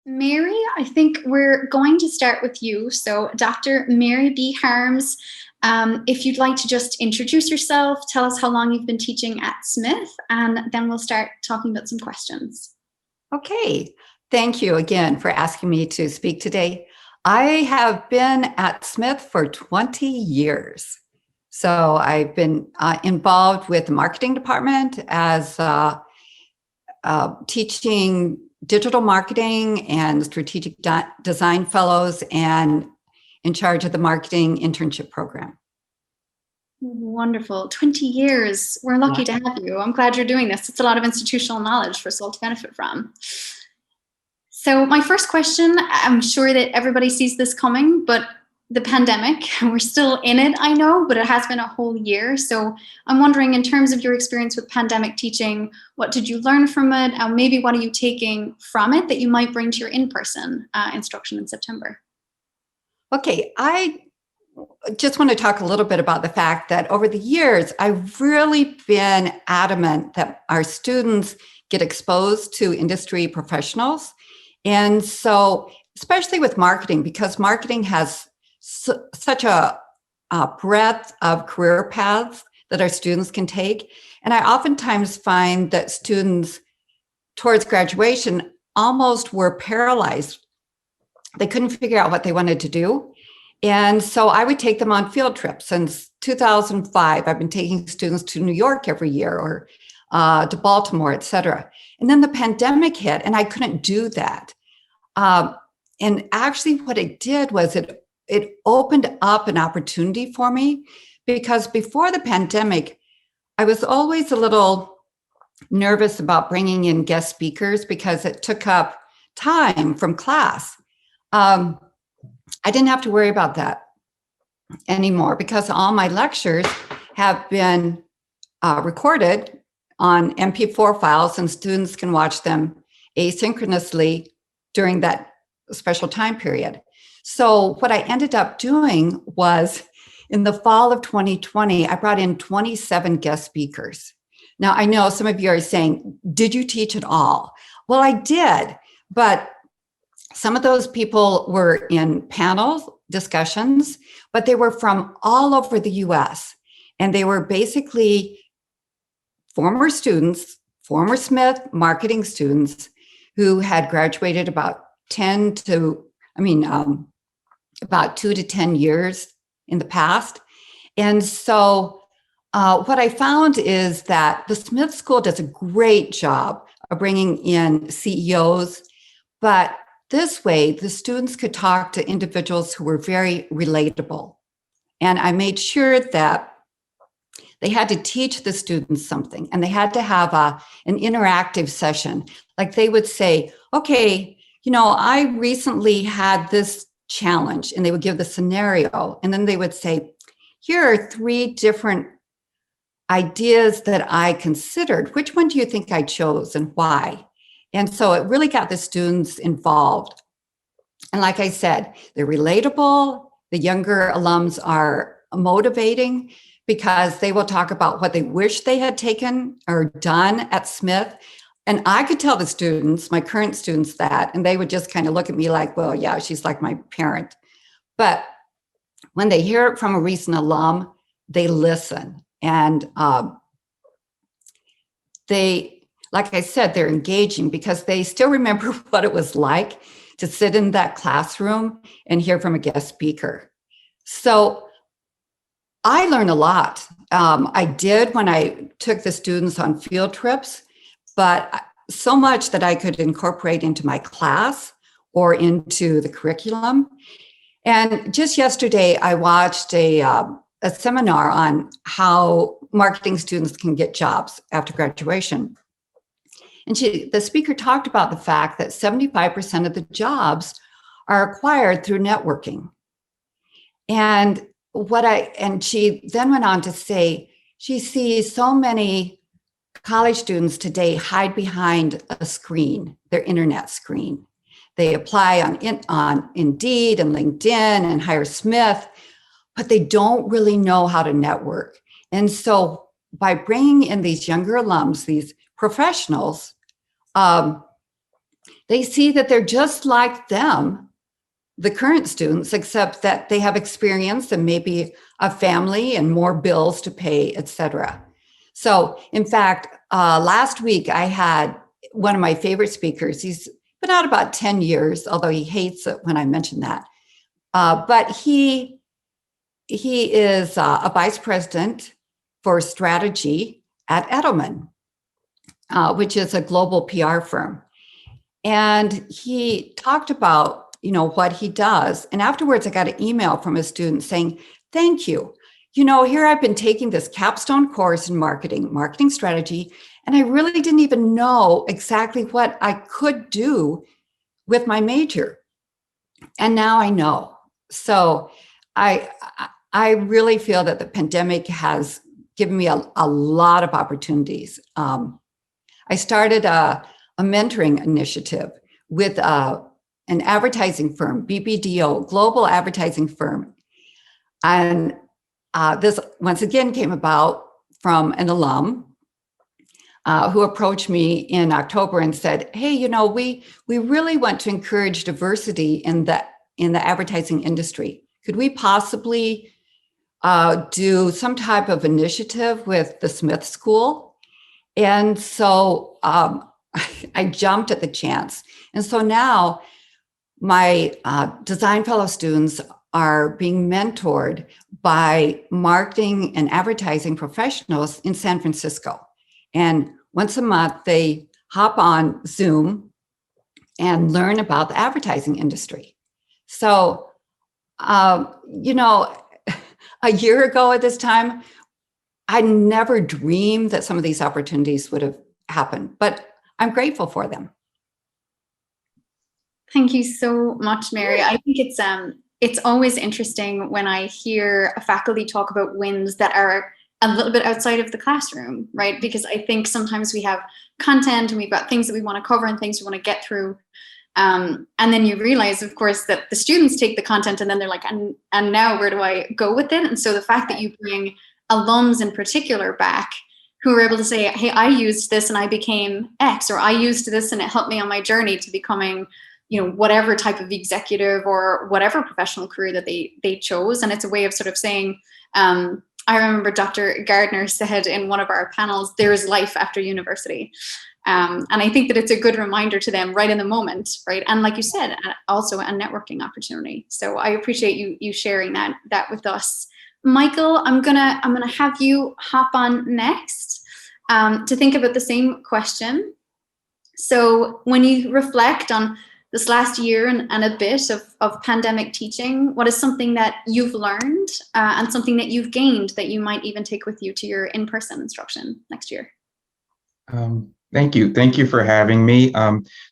Mary, I think we're going to start with you. So, Dr. Mary B. Harms, if you'd like to just introduce yourself, tell us how long you've been teaching at Smith, and then we'll start talking about some questions. Okay, thank you again for asking me to speak today. I have been at Smith for 20 years. So I've been involved with the marketing department as teaching digital marketing and strategic design fellows and in charge of the marketing internship program. Wonderful. 20 years. We're lucky to have you. I'm glad you're doing this. It's a lot of institutional knowledge for us all to benefit from. So my first question, I'm sure that everybody sees this coming, but the pandemic, we're still in it, I know, but it has been a whole year. So I'm wondering, in terms of your experience with pandemic teaching, what did you learn from it? And maybe what are you taking from it that you might bring to your in-person instruction in September? Okay, I just want to talk a little bit about the fact that over the years, I've really been adamant that our students get exposed to industry professionals. And so, especially with marketing, because marketing has such a breadth of career paths that our students can take. And I oftentimes find that students towards graduation almost were paralyzed. They couldn't figure out what they wanted to do. And so I would take them on field trips. Since 2005, I've been taking students to New York every year or to Baltimore, et cetera. And then the pandemic hit and I couldn't do that. And actually what it did was it opened up an opportunity for me, because before the pandemic, I was always a little nervous about bringing in guest speakers because it took up time from class. I didn't have to worry about that anymore because all my lectures have been recorded on MP4 files and students can watch them asynchronously during that special time period. So what I ended up doing was in the fall of 2020, I brought in 27 guest speakers. Now, I know some of you are saying, did you teach at all? Well, I did, but some of those people were in panel discussions, but they were from all over the US. And they were basically former students, former Smith marketing students who had graduated about 2 to 10 years in the past. And so what I found is that the Smith School does a great job of bringing in CEOs, but this way the students could talk to individuals who were very relatable. And I made sure that they had to teach the students something and they had to have an interactive session. Like they would say, okay, I recently had this challenge, and they would give the scenario. And then they would say, here are 3 different ideas that I considered. Which one do you think I chose and why? And so it really got the students involved. And like I said, they're relatable. The younger alums are motivating because they will talk about what they wish they had taken or done at Smith. And I could tell the students, my current students, that, and they would just kind of look at me like, well, yeah, she's like my parent. But when they hear it from a recent alum, they listen. And like I said, they're engaging because they still remember what it was like to sit in that classroom and hear from a guest speaker. So I learned a lot. I did when I took the students on field trips, but so much that I could incorporate into my class or into the curriculum. And just yesterday, I watched a seminar on how marketing students can get jobs after graduation. And the speaker talked about the fact that 75% of the jobs are acquired through networking. And she then went on to say she sees so many college students today hide behind a screen, their internet screen. They apply on Indeed and LinkedIn and hire Smith, but they don't really know how to network. And so by bringing in these younger alums, these professionals, they see that they're just like them, the current students, except that they have experience and maybe a family and more bills to pay, et cetera. So in fact, last week I had one of my favorite speakers. He's been out about 10 years, although he hates it when I mention that. But he is a vice president for strategy at Edelman, which is a global PR firm. And he talked about, what he does. And afterwards, I got an email from a student saying, thank you. Here I've been taking this capstone course in marketing strategy, and I really didn't even know exactly what I could do with my major. And now I know. So I really feel that the pandemic has given me a lot of opportunities. I started a mentoring initiative with an advertising firm, BBDO, global advertising firm. And this once again came about from an alum who approached me in October and said, hey, we really want to encourage diversity in the advertising industry. Could we possibly do some type of initiative with the Smith School? And so I jumped at the chance. And so now my design fellow students are being mentored by marketing and advertising professionals in San Francisco. And once a month, they hop on Zoom and learn about the advertising industry. So, a year ago at this time, I never dreamed that some of these opportunities would have happened, but I'm grateful for them. Thank you so much, Mary. I think it's always interesting when I hear a faculty talk about wins that are a little bit outside of the classroom, right? Because I think sometimes we have content and we've got things that we want to cover and things we want to get through. And then you realize, of course, that the students take the content and then they're like, and now where do I go with it? And so the fact that you bring alums in particular back who are able to say, hey, I used this and I became X, or I used this and it helped me on my journey to becoming, whatever type of executive or whatever professional career that they chose. And it's a way of sort of saying, I remember Dr. Gardner said in one of our panels, there is life after university. And I think that it's a good reminder to them right in the moment, right? And like you said, also a networking opportunity. So I appreciate you sharing that with us. Michael, I'm gonna have you hop on next to think about the same question. So when you reflect on this last year and a bit of pandemic teaching, what is something that you've learned and something that you've gained that you might even take with you to your in-person instruction next year? Thank you. Thank you for having me.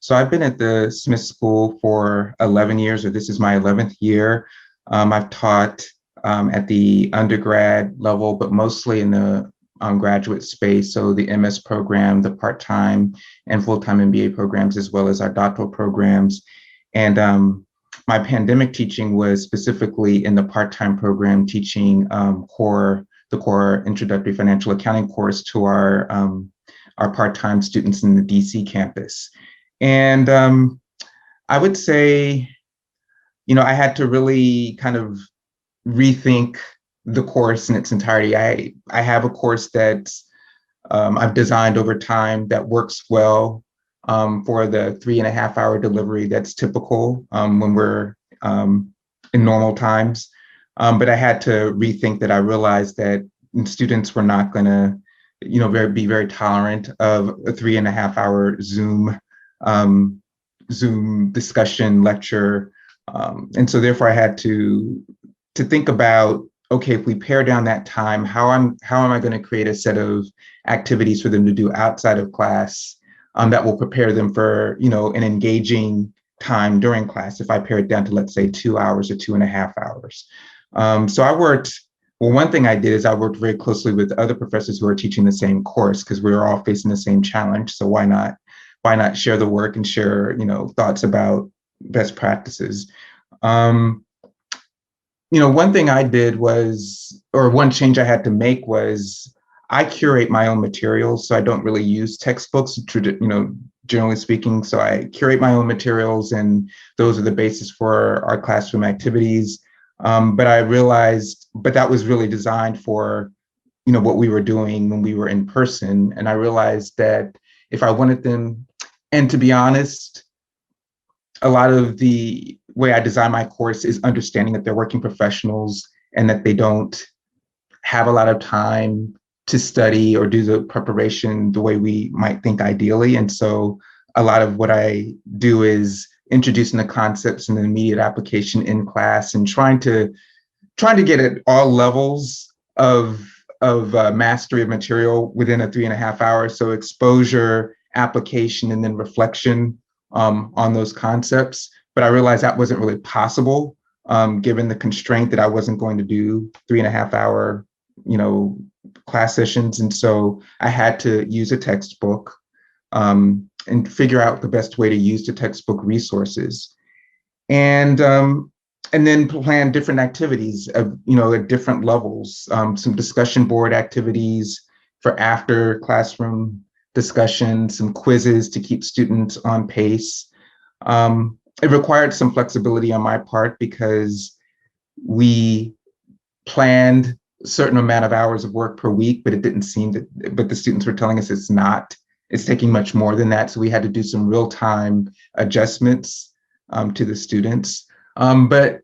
So I've been at the Smith School for 11 years, or this is my 11th year. I've taught at the undergrad level, but mostly in the graduate space. So the MS program, the part-time and full-time MBA programs, as well as our doctoral programs. And my pandemic teaching was specifically in the part-time program, teaching the core introductory financial accounting course to our part-time students in the DC campus. And I would say, I had to really kind of rethink the course in its entirety. I have a course that I've designed over time that works well for the 3.5-hour delivery that's typical when we're in normal times. But I had to rethink that. I realized that students were not going to be very tolerant of a 3.5-hour Zoom discussion lecture. And so therefore I had to think about, okay, if we pare down that time, how am I going to create a set of activities for them to do outside of class that will prepare them for, an engaging time during class if I pare it down to, let's say, 2 hours or 2.5 hours. One thing I did is I worked very closely with other professors who are teaching the same course, because we were all facing the same challenge. So why not share the work and share, thoughts about best practices. One thing I did one change I had to make was I curate my own materials. So I don't really use textbooks, generally speaking. So I curate my own materials, and those are the basis for our classroom activities. But I realized, but that was really designed for, what we were doing when we were in person. And I realized that if I wanted them, and to be honest, a lot of the way I design my course is understanding that they're working professionals and that they don't have a lot of time to study or do the preparation the way we might think ideally. And so a lot of what I do is introducing the concepts and the immediate application in class, and trying to get at all levels of mastery of material within a 3.5 hours. So exposure, application, and then reflection on those concepts. But I realized that wasn't really possible, given the constraint that I wasn't going to do 3.5 hour, class sessions. And so I had to use a textbook, and figure out the best way to use the textbook resources. And then plan different activities of, at different levels, some discussion board activities for after classroom discussion, some quizzes to keep students on pace. It required some flexibility on my part because we planned a certain amount of hours of work per week, but it didn't seem that, but the students were telling us it's taking much more than that. So we had to do some real-time adjustments to the students. But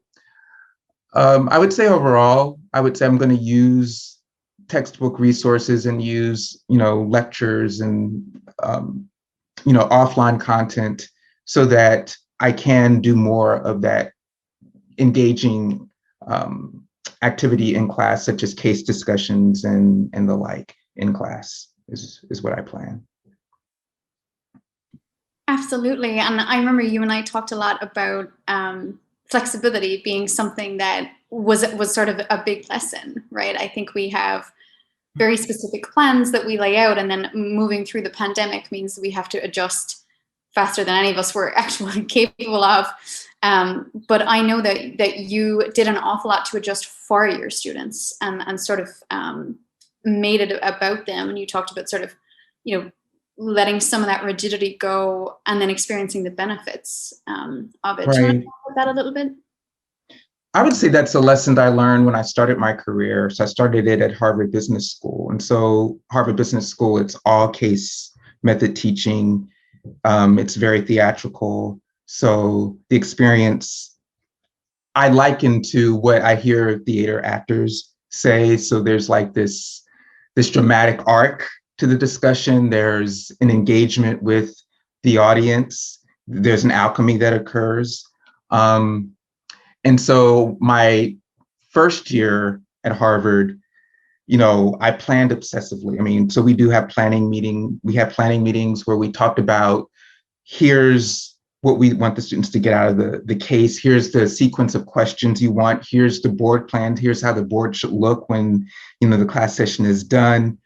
I would say overall, I'm going to use textbook resources and use, lectures and, offline content so that I can do more of that engaging activity in class, such as case discussions and the like in class is what I plan. Absolutely. And I remember you and I talked a lot about flexibility being something that was sort of a big lesson, right? I think we have very specific plans that we lay out, and then moving through the pandemic means we have to adjust faster than any of us were actually capable of. But I know that you did an awful lot to adjust for your students and sort of made it about them. And you talked about sort of, letting some of that rigidity go and then experiencing the benefits of it. Right. Do you want to talk about that a little bit? I would say that's a lesson that I learned when I started my career. So I started it at Harvard Business School. And so Harvard Business School, it's all case method teaching. It's very theatrical. So the experience I liken to what I hear theater actors say. So there's like this dramatic arc to the discussion. There's an engagement with the audience. There's an alchemy that occurs. And so my first year at Harvard, I planned obsessively. I mean, so we do have we have planning meetings where we talked about, here's what we want the students to get out of the case. Here's the sequence of questions you want. Here's the board plan. Here's how the board should look when, the class session is done.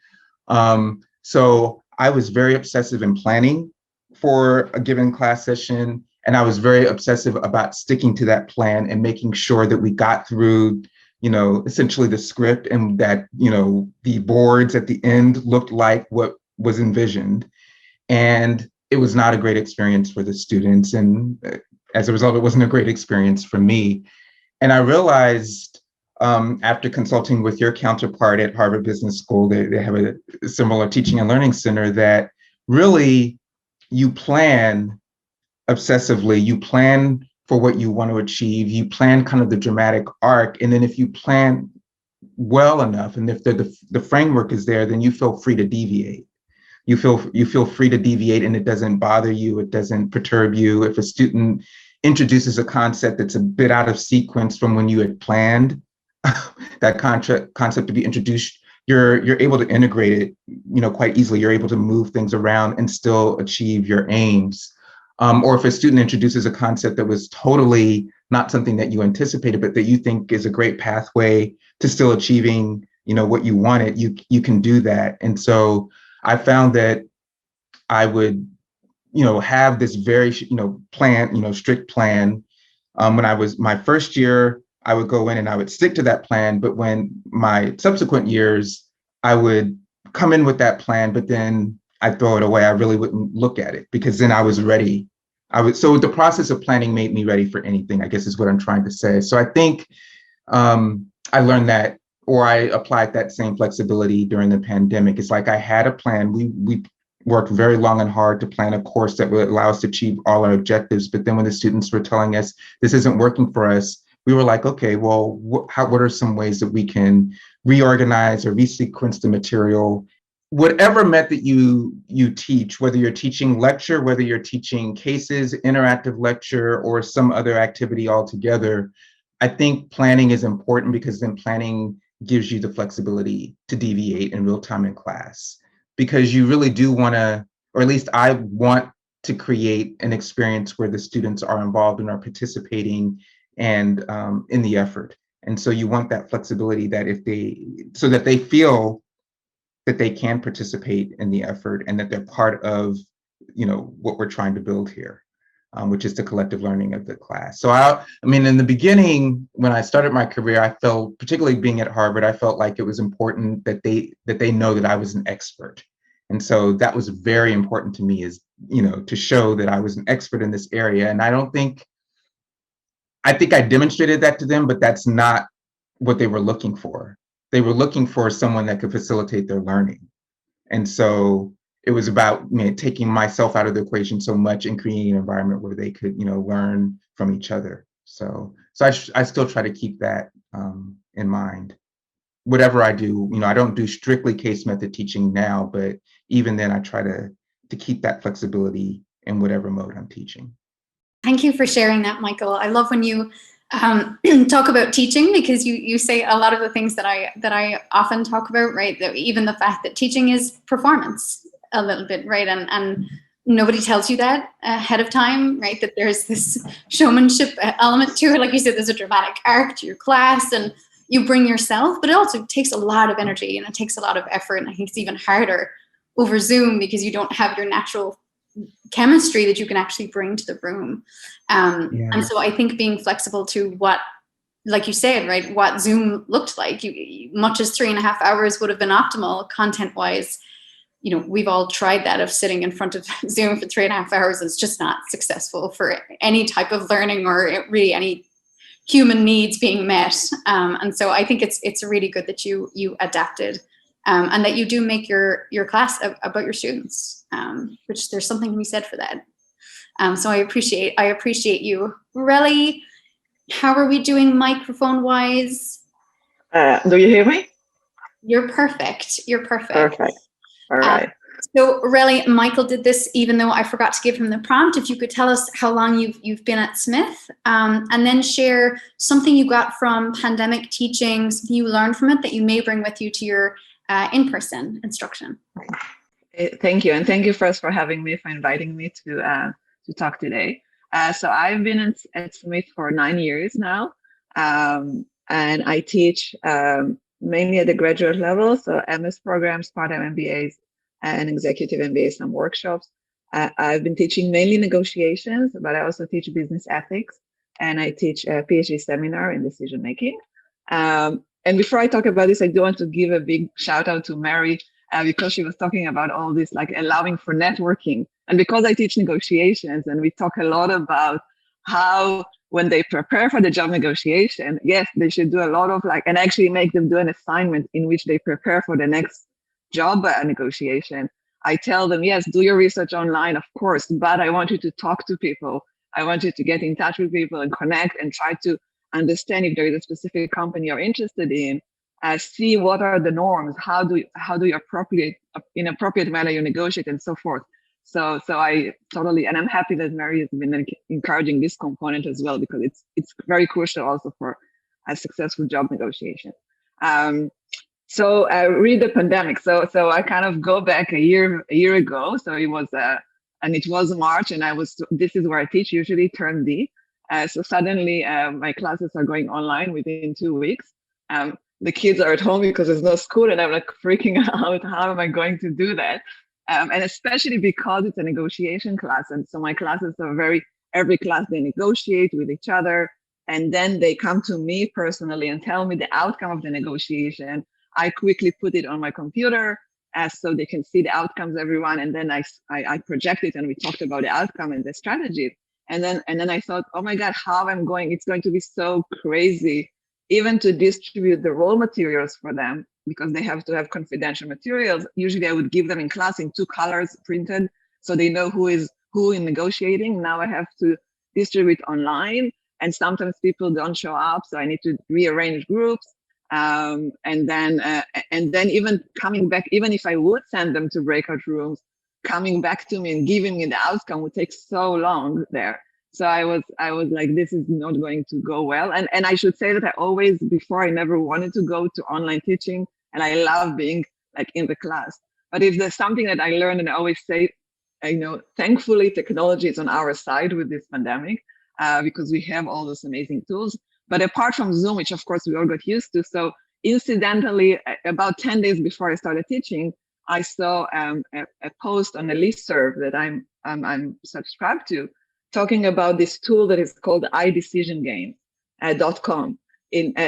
So I was very obsessive in planning for a given class session. And I was very obsessive about sticking to that plan and making sure that we got through, essentially the script, and that, the boards at the end looked like what was envisioned. And it was not a great experience for the students. And as a result, it wasn't a great experience for me. And I realized after consulting with your counterpart at Harvard Business School, they have a similar teaching and learning center, that really you plan obsessively, you plan for what you want to achieve, you plan kind of the dramatic arc. And then if you plan well enough, and if the framework is there, then you feel free to deviate. You feel free to deviate, and it doesn't bother you, it doesn't perturb you. If a student introduces a concept that's a bit out of sequence from when you had planned that concept to be introduced, you're able to integrate it, quite easily. You're able to move things around and still achieve your aims. Or if a student introduces a concept that was totally not something that you anticipated, but that you think is a great pathway to still achieving, what you wanted, you can do that. And so I found that I would, have this very, plan, strict plan. When I was my first year, I would go in and I would stick to that plan. But when my subsequent years, I would come in with that plan, but then I'd throw it away. I really wouldn't look at it because then I was ready. So the process of planning made me ready for anything, I guess is what I'm trying to say. So I think I learned that, or I applied that same flexibility during the pandemic. It's like I had a plan. We worked very long and hard to plan a course that would allow us to achieve all our objectives. But then when the students were telling us this isn't working for us, we were like, okay, well, what are some ways that we can reorganize or resequence the material? Whatever method you teach, whether you're teaching lecture, whether you're teaching cases, interactive lecture, or some other activity altogether, I think planning is important because then planning gives you the flexibility to deviate in real time in class. Because you really do want to, or at least I want to create an experience where the students are involved and are participating and in the effort. And so you want that flexibility that so that they feel that they can participate in the effort and that they're part of, what we're trying to build here, which is the collective learning of the class. So I mean, in the beginning, when I started my career, I felt, particularly being at Harvard, I felt like it was important that they know that I was an expert. And so that was very important to me, is, to show that I was an expert in this area. And I think I demonstrated that to them, but that's not what they were looking for. They were looking for someone that could facilitate their learning. And so it was about taking myself out of the equation so much and creating an environment where they could, learn from each other. So I still try to keep that in mind. Whatever I do, I don't do strictly case method teaching now, but even then I try to keep that flexibility in whatever mode I'm teaching. Thank you for sharing that, Michael. I love when you talk about teaching, because you say a lot of the things that I often talk about, right? That even the fact that teaching is performance a little bit, right? And nobody tells you that ahead of time, right? That there's this showmanship element to it. Like you said, there's a dramatic arc to your class and you bring yourself, but it also takes a lot of energy and it takes a lot of effort. And I think it's even harder over Zoom because you don't have your natural chemistry that you can actually bring to the room. And so I think being flexible to what, like you said, right, what Zoom looked like, much as 3.5 hours would have been optimal content wise, we've all tried that, of sitting in front of Zoom for 3.5 hours. It's just not successful for any type of learning or really any human needs being met. And so I think it's really good that you adapted and that you do make your class about your students. Which there's something to be said for that. So I appreciate you. Relly, how are we doing microphone wise? Do you hear me? You're perfect. Perfect. All right. So Relly, Michael did this even though I forgot to give him the prompt. If you could tell us how long you've been at Smith, and then share something you got from pandemic teaching, something you learned from it that you may bring with you to your in-person instruction. Thank you, and thank you first for having me, for inviting me to talk today. So I've been at Smith for 9 years now, and I teach mainly at the graduate level, so MS programs, part-time MBAs, and executive MBAs, some workshops. I've been teaching mainly negotiations, but I also teach business ethics, and I teach a PhD seminar in decision making. And before I talk about this, I do want to give a big shout out to Mary, because she was talking about all this, like allowing for networking. And because I teach negotiations and we talk a lot about how when they prepare for the job negotiation, yes, they should do a lot of and actually make them do an assignment in which they prepare for the next job negotiation. I tell them, yes, do your research online, of course, but I want you to talk to people. I want you to get in touch with people and connect and try to understand if there is a specific company you're interested in. See what are the norms, how do you in appropriate manner you negotiate, and so forth. So I totally, and I'm happy that Mary has been encouraging this component as well, because it's very crucial also for a successful job negotiation. So read the pandemic. So I kind of go back a year ago. So it was March, and this is where I teach, usually term D. So suddenly my classes are going online within 2 weeks. The kids are at home because there's no school, and I'm like freaking out. How am I going to do that? And especially because it's a negotiation class. And so my classes are every class they negotiate with each other. And then they come to me personally and tell me the outcome of the negotiation. I quickly put it on my computer so they can see the outcomes, everyone. And then I projected and we talked about the outcome and the strategy. And then I thought, oh my God, it's going to be so crazy even to distribute the raw materials for them, because they have to have confidential materials. Usually I would give them in class in 2 colors printed, so they know who is who in negotiating. Now I have to distribute online, and sometimes people don't show up, so I need to rearrange groups. And then even coming back, even if I would send them to breakout rooms, coming back to me and giving me the outcome would take so long there. So I was like, this is not going to go well. And I should say that I always, before, I never wanted to go to online teaching, and I love being like in the class. But if there's something that I learned, and I always say, thankfully technology is on our side with this pandemic, because we have all those amazing tools. But apart from Zoom, which of course we all got used to, so incidentally, about 10 days before I started teaching, I saw a post on a listserv that I'm subscribed to, talking about this tool that is called iDecisionGame.com,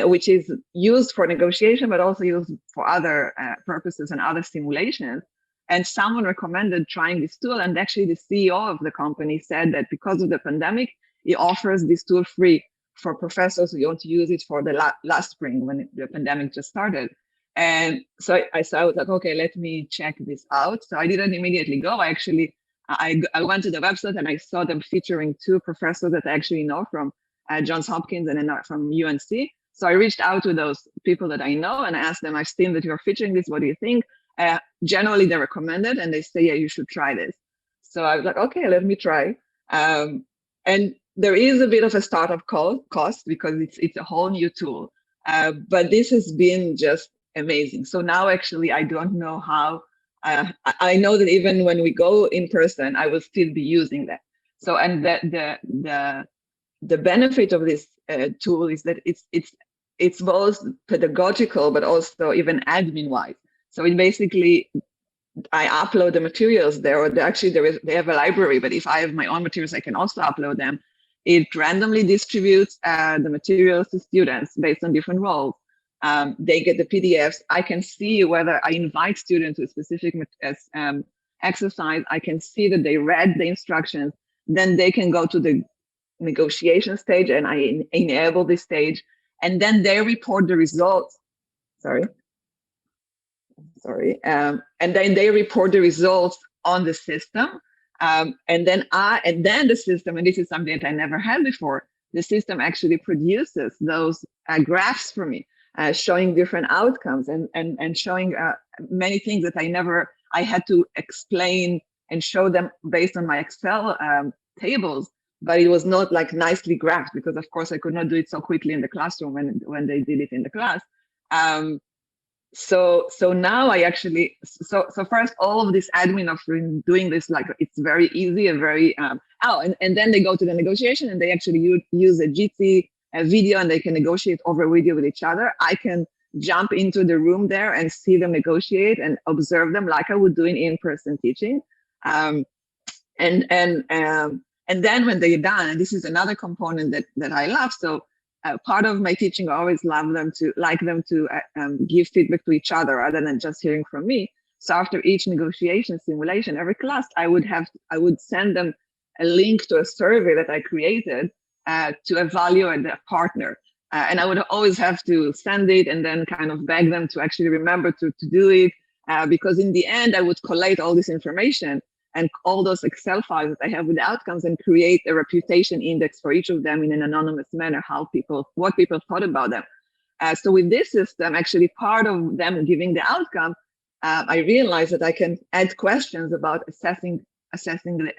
which is used for negotiation, but also used for other purposes and other simulations. And someone recommended trying this tool, and actually the CEO of the company said that because of the pandemic, he offers this tool free for professors who want to use it for the last spring when the pandemic just started. And so I was like, okay, let me check this out. So I didn't immediately go. I went to the website and I saw them featuring 2 professors that I actually know from Johns Hopkins and then from UNC. So I reached out to those people that I know and I asked them, I've seen that you're featuring this, what do you think? Generally, they recommend it and they say, yeah, you should try this. So I was like, okay, let me try. And there is a bit of a startup cost because it's a whole new tool. But this has been just amazing. So now actually, I don't know how. I know that even when we go in person, I will still be using that. So, and the benefit of this tool is that it's both pedagogical, but also even admin wise. So it basically, I upload the materials there, or they have a library, but if I have my own materials, I can also upload them. It randomly distributes the materials to students based on different roles. They get the PDFs. I can see whether I invite students to a specific exercise. I can see that they read the instructions. Then they can go to the negotiation stage, and I enable this stage. And then they report the results. Sorry. And then they report the results on the system. And then the system, and this is something that I never had before, the system actually produces those graphs for me. Showing different outcomes and showing many things that I had to explain and show them based on my Excel tables, but it was not like nicely graphed because of course I could not do it so quickly in the classroom when they did it in the class. So now I actually, so first all of this admin of doing this, like it's very easy and very, and then they go to the negotiation and they actually use a Jitsi video and they can negotiate over video with each other. I can jump into the room there and see them negotiate and observe them like I would do in-person teaching. And then when they're done, and this is another component that I love. So part of my teaching, I always like them to give feedback to each other rather than just hearing from me. So after each negotiation simulation, every class, I would send them a link to a survey that I created to evaluate their partner. And I would always have to send it and then kind of beg them to actually remember to do it. Because in the end, I would collate all this information and all those Excel files that I have with the outcomes and create a reputation index for each of them in an anonymous manner, what people thought about them. So with this system, actually part of them giving the outcome, I realized that I can add questions about assessing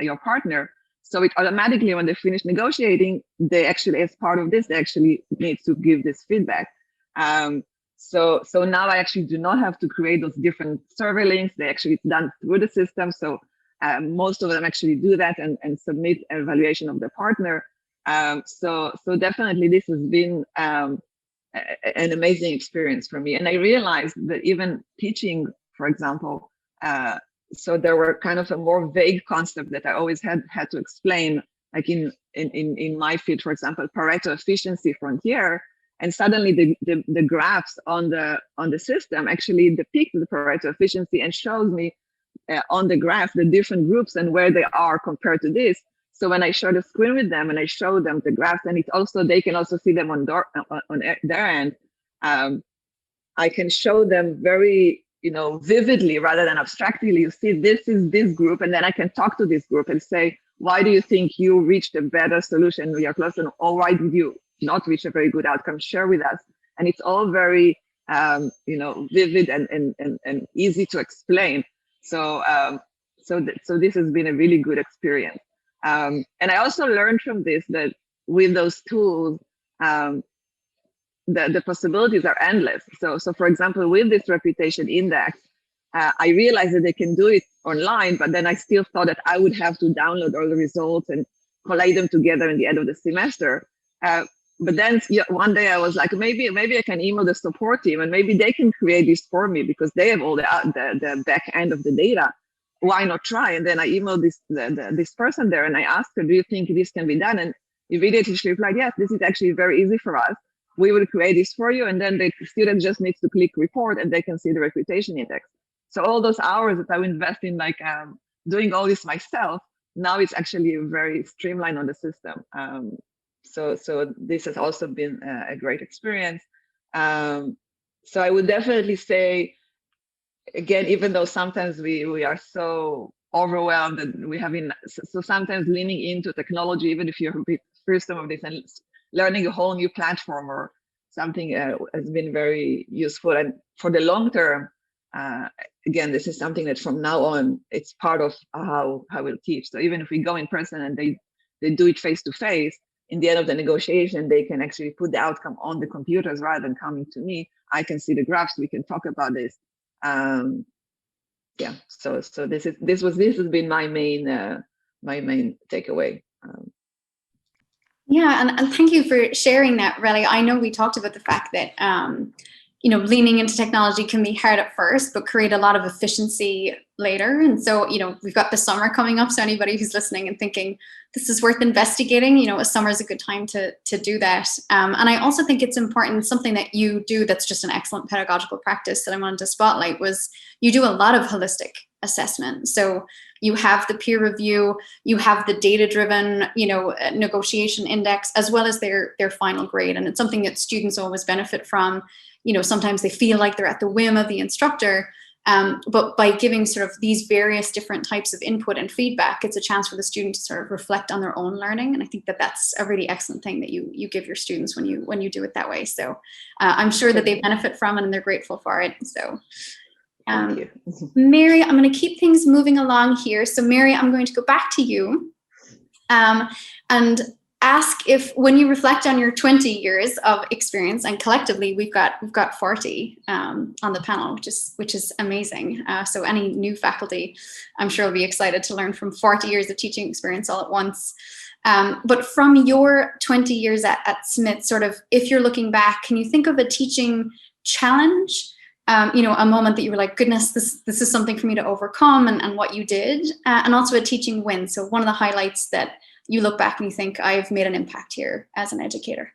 your partner. So it automatically, when they finish negotiating, they actually, as part of this, they actually need to give this feedback. So now I actually do not have to create those different survey links. It's done through the system. So most of them actually do that and submit an evaluation of their partner. So definitely this has been an amazing experience for me. And I realized that even teaching, for example, so there were kind of a more vague concept that I always had to explain, like in my field, for example, Pareto efficiency frontier. and suddenly the graphs on the system actually depict the Pareto efficiency and shows me on the graph the different groups and where they are compared to this. So when I share the screen with them and I show them the graphs, and it also they can also see them on their end, I can show them very vividly rather than abstractly. You see, this is this group, and then I can talk to this group and say, why do you think you reached a better solution with your cluster, or why did you not reach a very good outcome? Share with us. And it's all very vivid and easy to explain. So so this has been a really good experience. And I also learned from this that with those tools, the possibilities are endless. So for example, with this reputation index, I realized that they can do it online, but then I still thought that I would have to download all the results and collate them together in the end of the semester. But then one day I was like, maybe I can email the support team and maybe they can create this for me because they have all the back end of the data. Why not try? And then I emailed this person there and I asked her, do you think this can be done? And immediately she replied, yes, this is actually very easy for us. We will create this for you. And then the student just needs to click report and they can see the reputation index. So all those hours that I would invest in doing all this myself, now it's actually very streamlined on the system. So this has also been a great experience. So I would definitely say, again, even though sometimes we are so overwhelmed and we have been so sometimes leaning into technology, even if you're a bit through some of this and learning a whole new platform or something has been very useful. And for the long term, again, this is something that from now on, it's part of how we'll teach. So even if we go in person and they do it face to face, in the end of the negotiation, they can actually put the outcome on the computers rather than coming to me. I can see the graphs. We can talk about this. Yeah. So this has been my main takeaway. Yeah, and thank you for sharing that, Relly. I know we talked about the fact that leaning into technology can be hard at first, but create a lot of efficiency later. And so, we've got the summer coming up. So anybody who's listening and thinking this is worth investigating, a summer is a good time to do that. And I also think it's important, something that you do that's just an excellent pedagogical practice that I wanted to spotlight was you do a lot of holistic assessment. So you have the peer review, you have the data-driven, negotiation index, as well as their final grade. And it's something that students always benefit from. Sometimes they feel like they're at the whim of the instructor, but by giving sort of these various different types of input and feedback, it's a chance for the student to sort of reflect on their own learning. And I think that that's a really excellent thing that you give your students when you do it that way. So I'm sure that they benefit from it and they're grateful for it. So. Thank you. Mary, I'm going to keep things moving along here. So Mary, I'm going to go back to you and ask if, when you reflect on your 20 years of experience, and collectively we've got 40 on the panel, which is amazing. So any new faculty, I'm sure will be excited to learn from 40 years of teaching experience all at once. But from your 20 years at Smith, sort of, if you're looking back, can you think of a teaching challenge? A moment that you were like, goodness, this is something for me to overcome, and what you did, and also a teaching win. So one of the highlights that you look back and you think, I've made an impact here as an educator.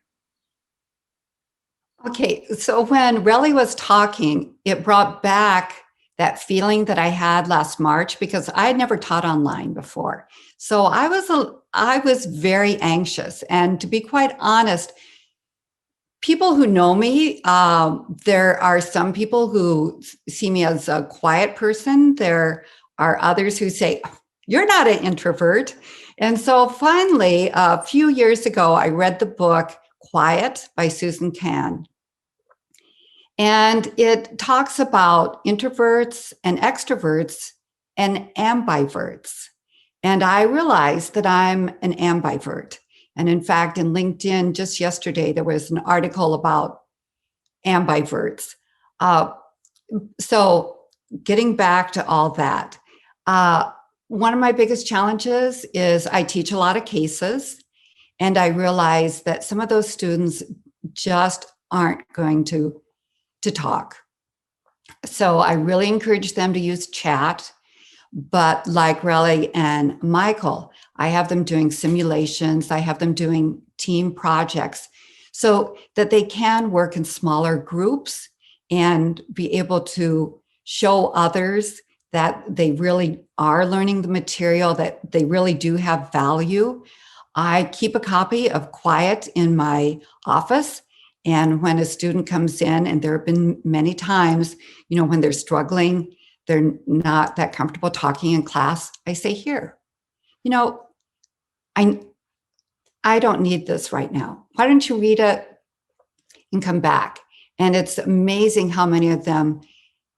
Okay, so when Relly was talking, it brought back that feeling that I had last March because I had never taught online before. So I was very anxious, and to be quite honest, people who know me, there are some people who see me as a quiet person. There are others who say, you're not an introvert. And so finally, a few years ago, I read the book Quiet by Susan Cain. And it talks about introverts and extroverts and ambiverts. And I realized that I'm an ambivert. And in fact, in LinkedIn, just yesterday, there was an article about ambiverts. So getting back to all that, one of my biggest challenges is I teach a lot of cases, and I realize that some of those students just aren't going to talk. So I really encourage them to use chat. But like Relly and Michael, I have them doing simulations. I have them doing team projects. so that they can work in smaller groups and be able to show others that they really are learning the material, that they really do have value. I keep a copy of Quiet in my office. And when a student comes in, and there have been many times, when they're struggling, they're not that comfortable talking in class, I say, here, I don't need this right now. Why don't you read it and come back? And it's amazing how many of them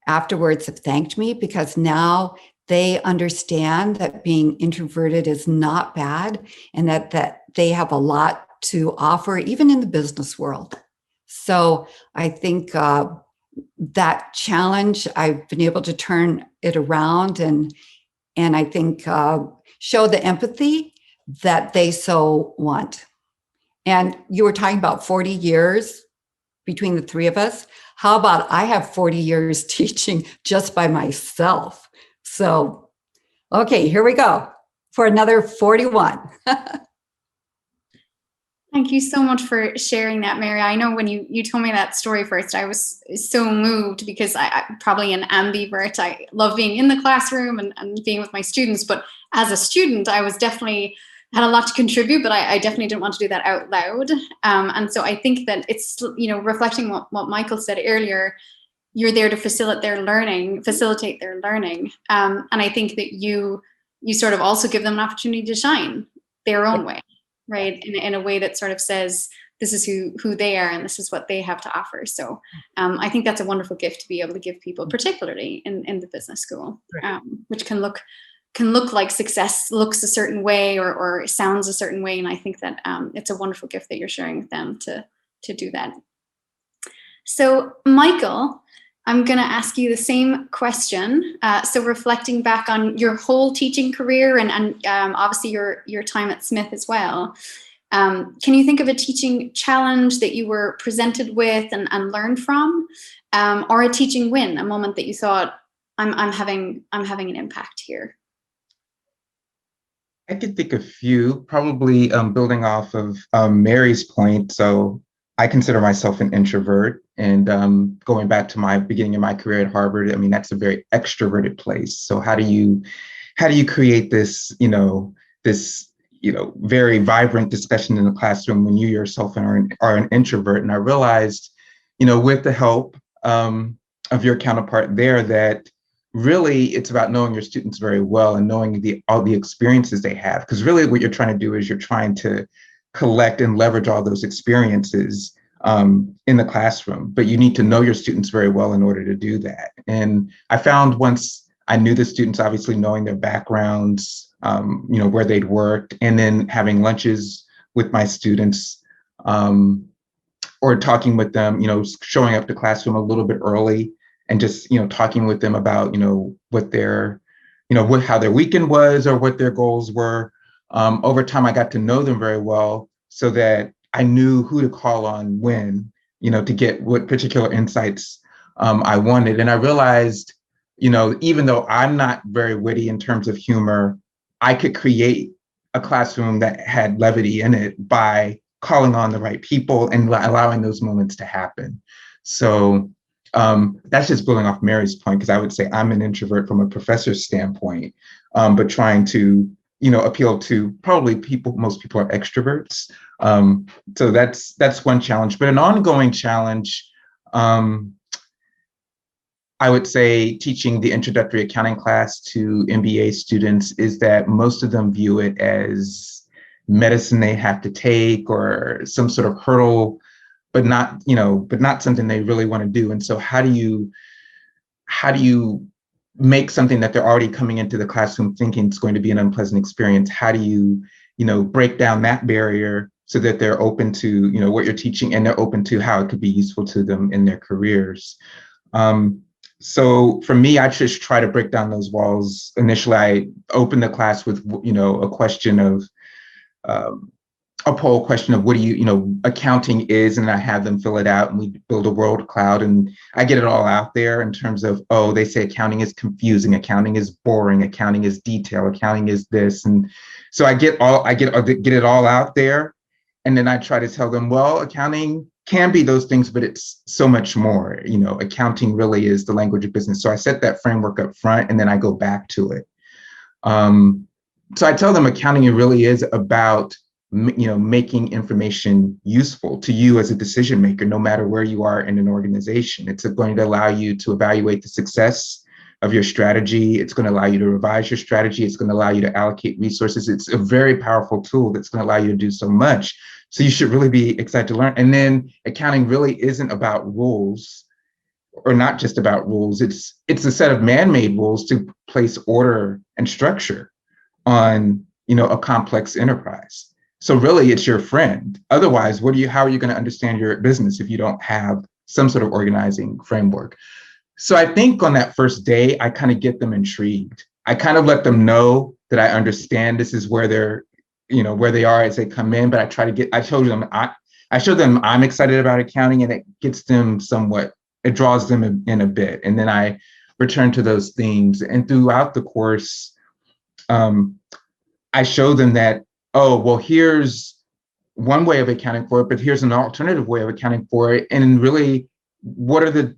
afterwards have thanked me, because now they understand that being introverted is not bad, and that they have a lot to offer, even in the business world. So I think that challenge, I've been able to turn it around, and I think show the empathy that they so want. And you were talking about 40 years between the three of us. How about I have 40 years teaching just by myself? So, okay, here we go for another 41. Thank you so much for sharing that, Mary. I know when you told me that story first, I was so moved, because I'm probably an ambivert. I love being in the classroom and being with my students. But as a student, I was definitely had a lot to contribute, but I definitely didn't want to do that out loud. And so I think that it's, reflecting what Michael said earlier, you're there to facilitate their learning. And I think that you sort of also give them an opportunity to shine their own way, right? In a way that sort of says, this is who they are, and this is what they have to offer. So I think that's a wonderful gift to be able to give people, particularly in the business school, which can look like success looks a certain way or sounds a certain way. And I think that it's a wonderful gift that you're sharing with them to do that. So Michael, I'm going to ask you the same question. So reflecting back on your whole teaching career and obviously your time at Smith as well, can you think of a teaching challenge that you were presented with and learned from, or a teaching win, a moment that you thought, I'm having an impact here? I could think of a few, probably building off of Mary's point. So I consider myself an introvert, and going back to my beginning of my career at Harvard, I mean, that's a very extroverted place. So how do you create this, very vibrant discussion in the classroom when you yourself are an introvert? And I realized, with the help of your counterpart there, that really it's about knowing your students very well and knowing all the experiences they have. Because really what you're trying to do is you're trying to collect and leverage all those experiences in the classroom, but you need to know your students very well in order to do that. And I found once I knew the students, obviously knowing their backgrounds, where they'd worked, and then having lunches with my students, or talking with them, showing up to classroom a little bit early and just, talking with them about, what their, how their weekend was or what their goals were. Over time, I got to know them very well, so that I knew who to call on when, to get what particular insights I wanted. And I realized, even though I'm not very witty in terms of humor, I could create a classroom that had levity in it by calling on the right people and allowing those moments to happen. So that's just building off Mary's point, because I would say I'm an introvert from a professor's standpoint, but trying to, appeal to probably most people are extroverts. So that's one challenge. But an ongoing challenge, I would say, teaching the introductory accounting class to MBA students is that most of them view it as medicine they have to take or some sort of hurdle, but not something they really want to do. And so how do you make something that they're already coming into the classroom thinking it's going to be an unpleasant experience? How do you, break down that barrier so that they're open to, what you're teaching, and they're open to how it could be useful to them in their careers? So for me, I just try to break down those walls. Initially, I opened the class with, a question of, a poll question of what accounting is, and I have them fill it out, and we build a word cloud, and I get it all out there in terms of, they say accounting is confusing, accounting is boring, accounting is detail, accounting is this. And so I get it all out there. And then I try to tell them, well, accounting can be those things, but it's so much more. Accounting really is the language of business. So I set that framework up front, and then I go back to it. So I tell them accounting really is about making information useful to you as a decision maker, no matter where you are in an organization. It's going to allow you to evaluate the success of your strategy. It's going to allow you to revise your strategy. It's going to allow you to allocate resources. It's a very powerful tool that's going to allow you to do so much. So you should really be excited to learn. And then accounting really isn't about rules, or not just about rules. It's a set of man-made rules to place order and structure on a complex enterprise. So really, it's your friend. Otherwise, how are you going to understand your business if you don't have some sort of organizing framework? So I think on that first day, I kind of get them intrigued. I kind of let them know that I understand this is where they're, where they are as they come in. But I showed them I'm excited about accounting, and it gets them somewhat, it draws them in a bit. And then I return to those themes. And throughout the course, I show them that, oh, well, here's one way of accounting for it, but here's an alternative way of accounting for it. And really, what are the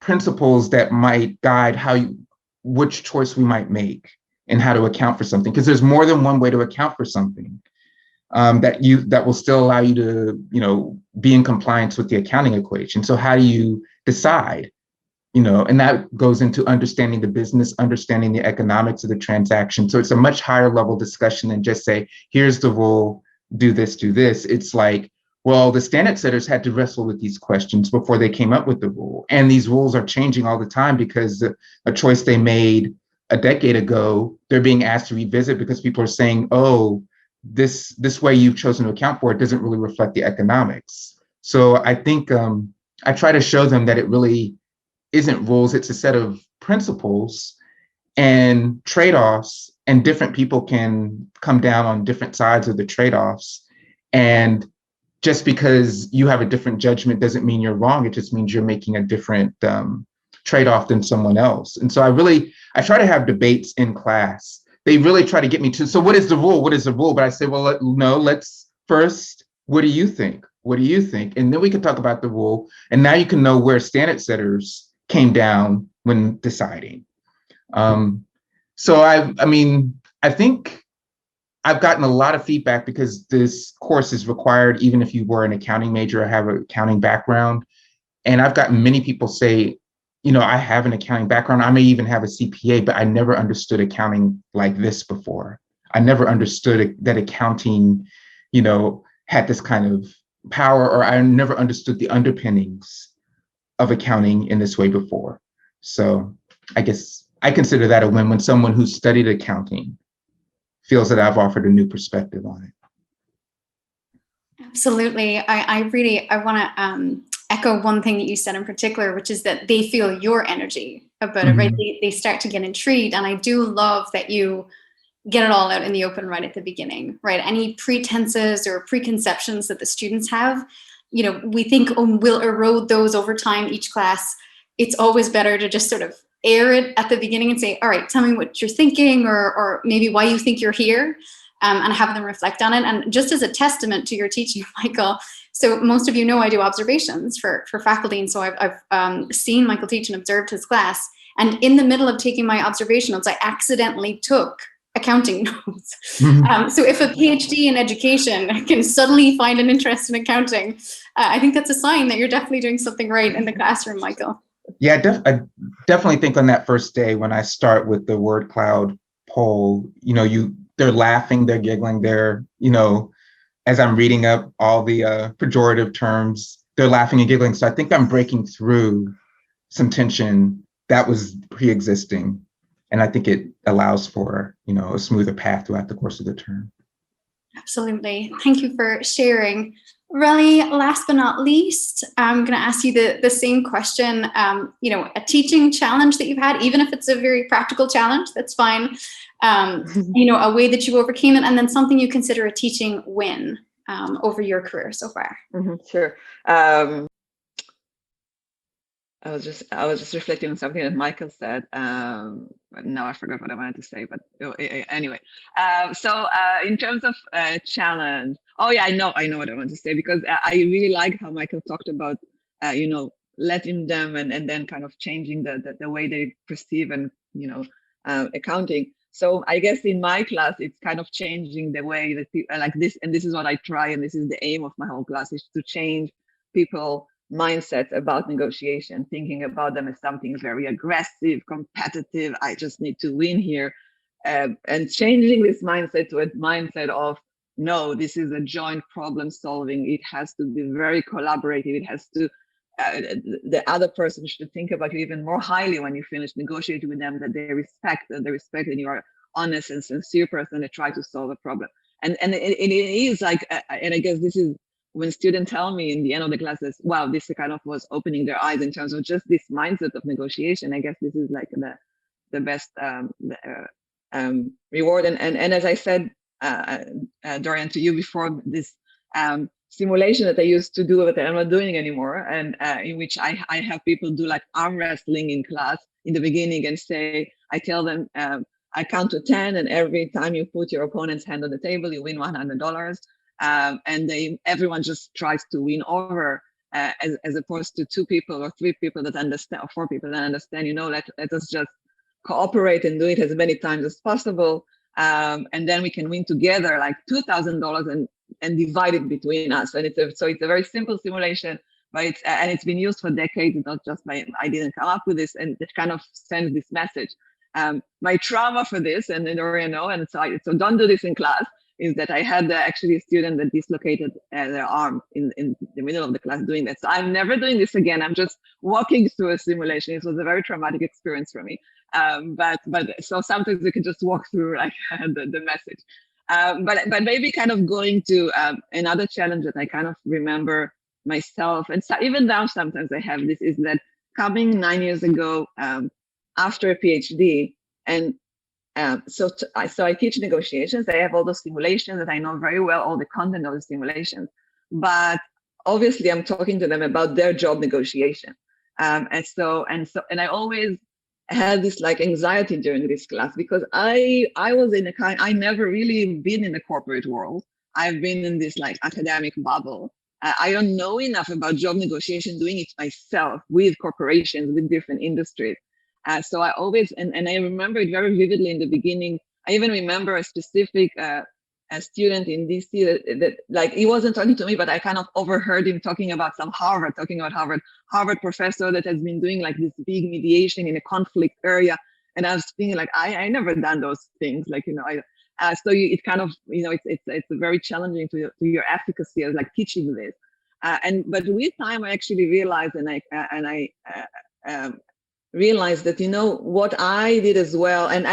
principles that might guide which choice we might make and how to account for something? Because there's more than one way to account for something that will still allow you to, be in compliance with the accounting equation. So how do you decide? And that goes into understanding the business, understanding the economics of the transaction. So it's a much higher level discussion than just say, here's the rule, do this, do this. It's like, well, the standard setters had to wrestle with these questions before they came up with the rule. And these rules are changing all the time because a choice they made a decade ago, they're being asked to revisit because people are saying, oh, this way you've chosen to account for it doesn't really reflect the economics. So I think I try to show them that it really isn't rules, it's a set of principles and trade-offs, and different people can come down on different sides of the trade-offs. And just because you have a different judgment doesn't mean you're wrong. It just means you're making a different trade-off than someone else. And so I try to have debates in class. They really try to get me to, so what is the rule? What is the rule? But I say, well, no, let's first, what do you think? What do you think? And then we can talk about the rule. And now you can know where standard setters came down when deciding. So I think I've gotten a lot of feedback because this course is required even if you were an accounting major or have an accounting background. And I've gotten many people say, I have an accounting background. I may even have a CPA, but I never understood accounting like this before. I never understood that accounting, had this kind of power, or I never understood the underpinnings of accounting in this way before. So I guess I consider that a win when someone who studied accounting feels that I've offered a new perspective on it. Absolutely. I want to echo one thing that you said in particular, which is that they feel your energy about it, right? They start to get intrigued. And I do love that you get it all out in the open right at the beginning, right? Any pretenses or preconceptions that the students have, we think, oh, we'll erode those over time, each class. It's always better to just sort of air it at the beginning and say, all right, tell me what you're thinking, or maybe why you think you're here, and have them reflect on it. And just as a testament to your teaching, Michael, so most of you know I do observations for faculty. And so I've seen Michael teach and observed his class. And in the middle of taking my observation notes, I accidentally took accounting notes. So if a PhD in education can suddenly find an interest in accounting, I think that's a sign that you're definitely doing something right in the classroom, Michael. Yeah, I definitely think on that first day when I start with the word cloud poll, they're laughing, they're giggling, they're, as I'm reading up all the pejorative terms, they're laughing and giggling. So I think I'm breaking through some tension that was pre-existing. And I think it allows for, a smoother path throughout the course of the term. Absolutely. Thank you for sharing. Relly, last but not least, I'm going to ask you the same question. A teaching challenge that you've had, even if it's a very practical challenge, that's fine. A way that you overcame it, and then something you consider a teaching win over your career so far. Sure. I was just reflecting on something that Michael said. But now I forgot what I wanted to say, but anyway. In terms of challenge, oh yeah, I know what I want to say, because I really like how Michael talked about, letting them and then kind of changing the way they perceive and, accounting. So I guess in my class, it's kind of changing the way that people like this, and this is what I try, and this is the aim of my whole class, is to change people mindset about negotiation, thinking about them as something very aggressive, competitive. I just need to win here, and changing this mindset to a mindset of, no, this is a joint problem solving. It has to be very collaborative. It has to, the other person should think about you even more highly when you finish negotiating with them, that they respect that you are honest and sincere person that try to solve a problem. And it is like, and I guess this is when students tell me in the end of the classes, wow, this kind of was opening their eyes in terms of just this mindset of negotiation. I guess this is like the best reward. And as I said, Dorian, to you before, this simulation that I used to do that I'm not doing anymore, and in which I have people do like arm wrestling in class in the beginning and say, I tell them, I count to 10, and every time you put your opponent's hand on the table, you win $100. And everyone just tries to win over, as opposed to 2 people or 3 people that understand, or 4 people that understand, let us just cooperate and do it as many times as possible. And then we can win together like $2,000 and divide it between us. And it's a very simple simulation, but it's been used for decades. It's not just I didn't come up with this, and it kind of sends this message. My trauma for this, and Dorian know, and so don't do this in class, is that I had actually a student that dislocated their arm in the middle of the class doing that. So I'm never doing this again. I'm just walking through a simulation. It was a very traumatic experience for me. But so sometimes we can just walk through like the message. But maybe kind of going to another challenge that I kind of remember myself, and so even now sometimes I have this, is that coming 9 years ago after a PhD, and so I teach negotiations. I have all those simulations that I know very well, all the content of the simulations. But obviously, I'm talking to them about their job negotiation, and I always had this like anxiety during this class, because I was in I never really been in the corporate world. I've been in this like academic bubble. I don't know enough about job negotiation, doing it myself with corporations, with different industries. So I always, and I remember it very vividly in the beginning. I even remember a specific a student in DC that like, he wasn't talking to me, but I kind of overheard him talking about Harvard professor that has been doing like this big mediation in a conflict area. And I was thinking like, I never done those things. Like, it kind of, it's very challenging to your efficacy as like teaching this. But with time, I actually realized, and I realized that, what I did as well, and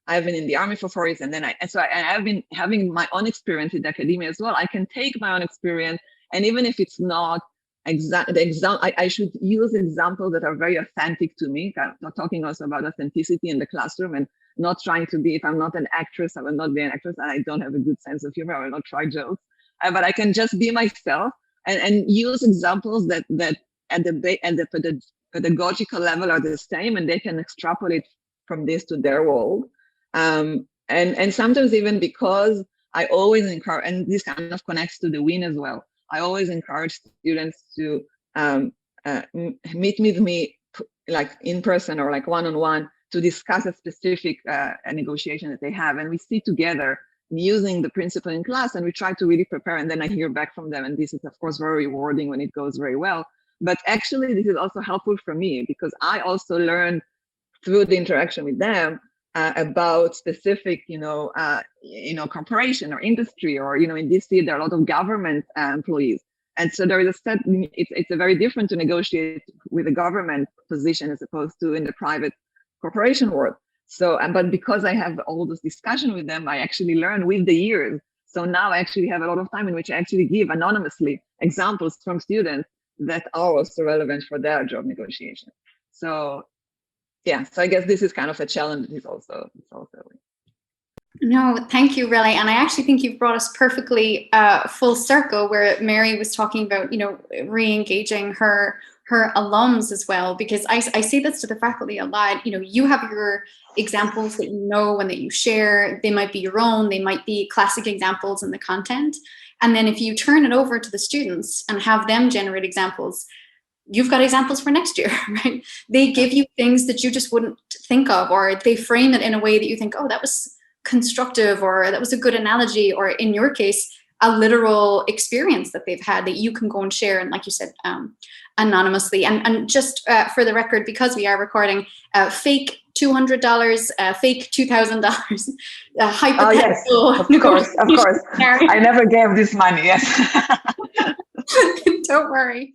I've been in the Army for 4 years, and then I've been having my own experience in academia as well. I can take my own experience, and even if it's not I should use examples that are very authentic to me. I'm talking also about authenticity in the classroom, and not trying to be, if I'm not an actress, I will not be an actress, and I don't have a good sense of humor, I will not try jokes. But I can just be myself and use examples that at the pedagogical level are the same, and they can extrapolate from this to their world. And sometimes even because I always encourage, and this kind of connects to the win as well, I always encourage students to meet with me like in person or like one-on-one to discuss a specific negotiation that they have. And we sit together using the principle in class, and we try to really prepare, and then I hear back from them. And this is of course very rewarding when it goes very well. But actually this is also helpful for me, because I also learn through the interaction with them about specific, corporation or industry, or, in DC, there are a lot of government employees. And so there is it's a very different to negotiate with a government position as opposed to in the private corporation world. So, but because I have all this discussion with them, I actually learn with the years. So now I actually have a lot of time in which I actually give anonymously examples from students that are also relevant for their job negotiation. So yeah, so I guess this is kind of a challenge. It's also. No, thank you, really. And I actually think you've brought us perfectly full circle, where Mary was talking about, re-engaging her her alums as well, because I say this to the faculty a lot. You have your examples that you know and that you share. They might be your own, they might be classic examples in the content. And then if you turn it over to the students and have them generate examples, you've got examples for next year, right? They give you things that you just wouldn't think of, or they frame it in a way that you think, oh, that was constructive, or that was a good analogy, or in your case, a literal experience that they've had that you can go and share. And like you said, anonymously. And just for the record, because we are recording, fake $200, fake $2,000, hypothetical. Oh, yes, of course. I never gave this money, yes. Don't worry.